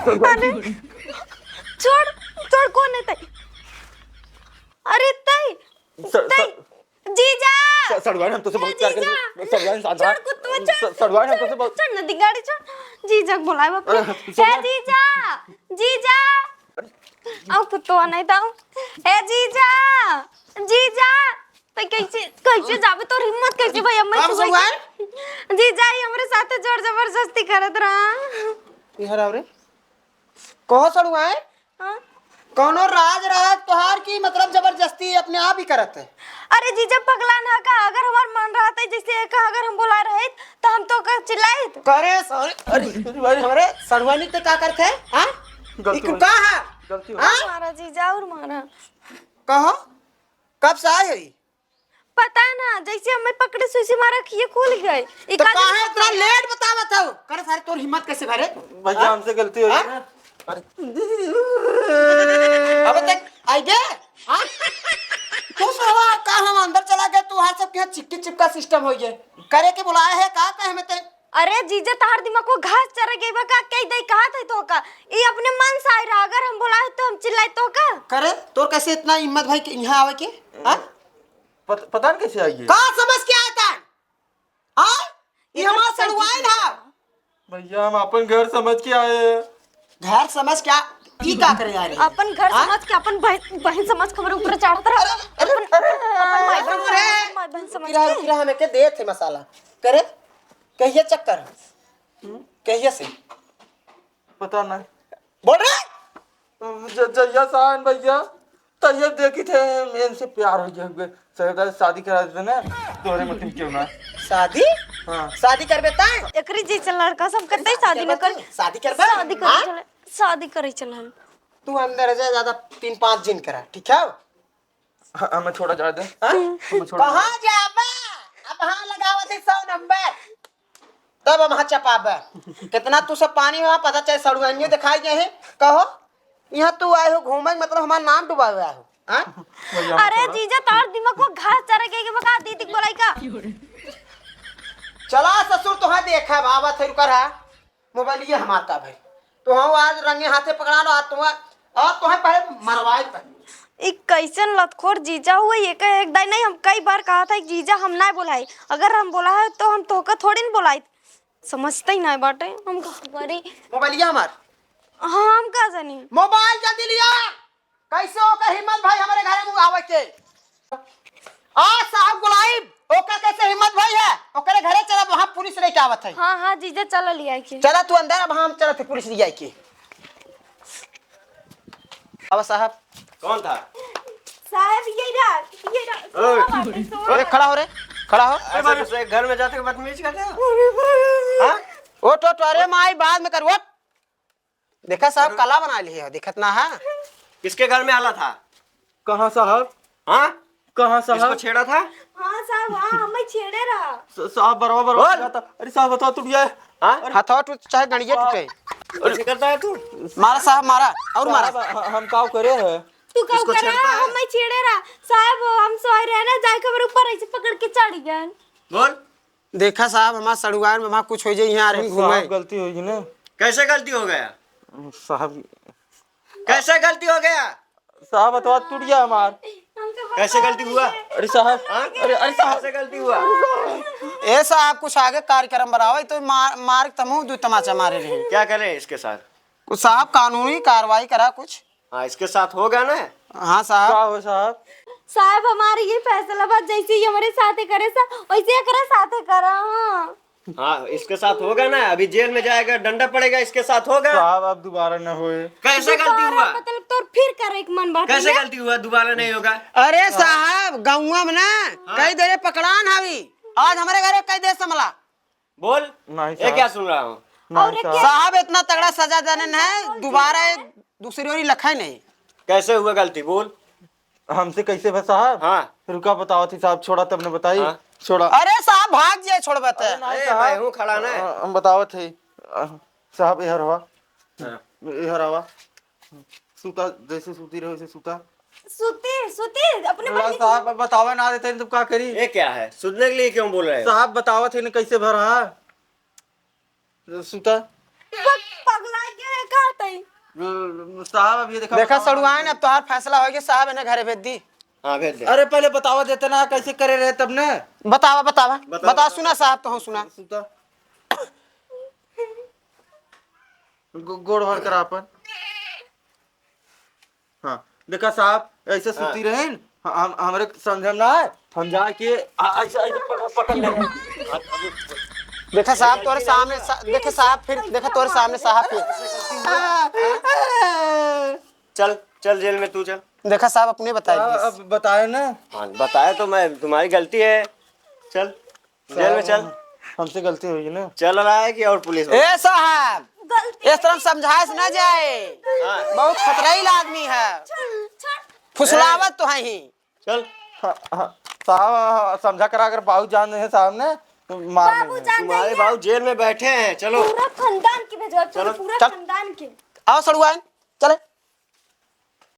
अरे छोड़ छोड़, कौन है तई? अरे तई तई जीजा सड़वान हम तुझसे बहुत प्यार करते हैं। सड़वान साधा छोड़ कुत्ता, छोड़ सड़वान हम तुझसे बहुत छोड़ नदी गाड़ी छोड़। जीजा को बुलाए बाप रे। ए जीजा जीजा आओ कुत्ता नहीं दाओ। ए जीजा जीजा तई कैसे कैसे जाबे? तोर हिम्मत कैसे भाई? अम्मा कब सड़वान? जीजा ही हमरे साथे जोर जबरदस्ती करत रहा। इधर आओ रे। कहो सड़ुआए हाँ? कौनो राज राज तोहार की मतलब जबरदस्ती अपने आप ही करत है। अरे जीजा पगला ना का, अगर हमार मन रहा था जैसे का अगर हम बुला रहे तो हम तो कर चिल्लाए। करे सॉरी अरे हमरे सड़ुआनी ते का करते हैं? हां गलती का है गलती हो हां मारा जीजा और मारा। कहो कब से आई है? पता ना, जैसे हमें पकड़े सुई से मारा कि ये खुल गए। तो काहे इतना लेट बतावत हो? करे सारे तोर हिम्मत कैसे भरे? भैया हमसे गलती हो गई ना। अब तक आई गए हां तू सवा का हम अंदर चला गए, तू हां सब के चिपकी चिपका सिस्टम हो गए करे के बुलाया है का कहे में ते? अरे जीजा तार दिमाग को घास चढ़ गई बा का? कह दे कहा थे तो का ये अपने मन से आया, अगर हम बुलाए तो हम चिल्लाए तो का? करे तोर कैसे इतना हिम्मत भाई के यहां आवे के? हां पता नहीं कैसे आई है। का समझ के आता हां ये हमारा सड़वाई ना भैया हम अपन घर समझ के आए हैं। घर समझ क्या ई का करे यार? अपन घर समझ के अपन बहन समझ के हमारे ऊपर चढ़ता रहा। अपन माय बहन समझ किरा के किरा हमें के दे थे मसाला करे कहिए चक्कर कहिए से पता नहीं बोल रहे जया साहन भैया तैयार देखी थे इनसे प्यार हो गया सर शादी करा देते ना तोरे मतलब क्यों ना शादी हाँ शादी करबे ता एकरी जी चल लड़का सब करते शादी न कर शादी करबे शादी करे चले शादी करे चल हम। तू अंदर जा ज्यादा 3-5 दिन करा ठीक है? हमें छोड़ा जा दे। कहां जाबे? अब हां लगावत है 100 नंबर तब हम हां चपाबे। कितना तू सब पानी में पता चले सड़ुआनियो दिखाई गए हैं। कहो यहां तू आए हो घूमे मतलब हमारा नाम डुबावे आए हो हां? अरे जीजा तार दिमाग को घास चढ़ गई के बका दीदी को बोलाई का। चला ससुर तोहा देखा बाबा थे रुका रहा मोबाइल ये हमार का भाई तो हम आज रंगे हाथे पकड़ा लो आज तुम्हें पहले मरवाए पहले। एक कैसन लतखोर जीजा हुआ ये का एक दाई नहीं, हम कई बार कहा था जीजा हम ना बुलाए, अगर हम बोला है तो हम तोका थोड़ी न बुलाए। समझते ही नहीं बाटे हम करी मोबाइल ये हमार हाँ हम का जानी मोबाइल जल्दी लिया। कैसे होकर हिम्मत भाई हमारे घर में आवे के? आ साहब बुलाई ओका कैसे हिम्मत भाई है ओकरे घरे चला वहां पुलिस लेके आवत है। हाँ हाँ जीजा चला लिया के चला तू अंदर अब हम चलत पुलिस ले जाए के। अब साहब कौन था? साहब अरे खड़ा हो रे खड़ा हो। ऐसे घर में जाते बदतमीजी करते हो? हां ओट ओट अरे माई बाद में कर ओट। देखा साहब काला बना ली है दिखत ना है। किसके घर में आला था? कहाँ साहब? हाँ कहाँ साहब? किसको छेड़ा था? हाँ साहब हाँ हमें छेड़े रहा साहब बराबर था। अरे साहब बताओ टूट गया है। हथौड़ा टूट चाहे डंडिया टूटे कैसे करता है तू? मारा साहब मारा और मारा हम काव करे हैं। तू कब कर रहा है? हमें छेड़े रहा साहब, हम सोए रहे ना जाए के ऊपर ऐसे पकड़ के चढ़ गए। बोल देखा साहब हमारा सड़ुआन में वहां कुछ हो जाए यहाँ आ रहे घूमे। गलती होगी ना। कैसे गलती हो गया? साहब कैसे गलती हो गया? साहब अथवा टूट गया हमार। कैसे गलती हुआ? अरे साहब अरे साहब कैसे गलती हुआ? ए साहब कुछ आगे कार्यक्रम बनाओ तो मार तमु दो तमाचा मारे रहे। क्या करें इसके साथ? कुछ साहब कानूनी कार्रवाई करा कुछ। हाँ इसके साथ होगा ना। हाँ साहब क्या हो साहब? साहब हमारे ये फैसला बात जैसे ही हमारे साथे करे सा वैसे करे साथे करा। हाँ हाँ इसके साथ होगा ना। अभी जेल में जाएगा, डंडा पड़ेगा, इसके साथ होगा। साहब अब दोबारा न होए। कैसे गलती हुआ? मतलब तो फिर करे एक मन बात कैसे गलती हुआ? दोबारा नहीं होगा। अरे साहब गाँव में ना कई देर पकड़ान हावी आज हमारे घरे कई देर समला। बोल नहीं ये क्या सुन रहा हूँ? साहब इतना तगड़ा सजा देने है दोबारा दूसरी ओर लखा नहीं। कैसे हुआ गलती? बोल। हमसे कैसे भाई साहब? हाँ रुका बताओ थी साहब छोड़ा तब ने बताई। हाँ? छोड़ा अरे साहब भाग जाए छोड़ बता। मैं हूँ खड़ा ना। हम बताओ थे साहब यह रवा हाँ। यह रवा सूता जैसे सूती रहो वैसे सूता। सुती अपने अल्लाह साहब बतावा ना देते तो क्या करी? ये क्या है? सुनने के लिए क्यों बोल रहे हो? साहब बतावा थे कैसे भरा सूता। पगला के कहा तई साहब अब ये देखा देखा सड़ुआन, अब तोहार फैसला हो गया साहब, इन्हें घरे भेज दी। हाँ भेज दे। अरे पहले बतावा देते ना कैसे करे रहे तब ने। बतावा बतावा बतावा। बता, सुना साहब तो सुना। गोड़ भर कर अपन। हाँ देखा साहब ऐसे सुती रहे न, हम हमारे समझ में ना आए, हम जाके ऐसे ऐसे पकड़ लेंगे। देखा साहब तोरे सामने देखे साहब, फिर देखा तोरे सामने साहब फिर। चल चल जेल में तू चल। देखा साहब अपने बताइए। अब बताए ना। हाँ बताया तो मैं, तुम्हारी गलती है। चल जेल में चल। हमसे गलती हुई ना। चल रहा है कि और पुलिस? ए साहब गलती इस तरफ समझाए से ना जाए, हाँ बहुत खतराइल आदमी है, फुसलावत तो है ही। चल। साहब समझा करा अगर बाबू जान रहे हैं साहब ने तो मार बाबू देंगे। जान तुम्हारे जाइए। बाबू जेल में बैठे हैं, चलो। पूरा खानदान के भेजो, पूरा चलो, पूरा चल। खानदान के। आओ सड़ुआन चले।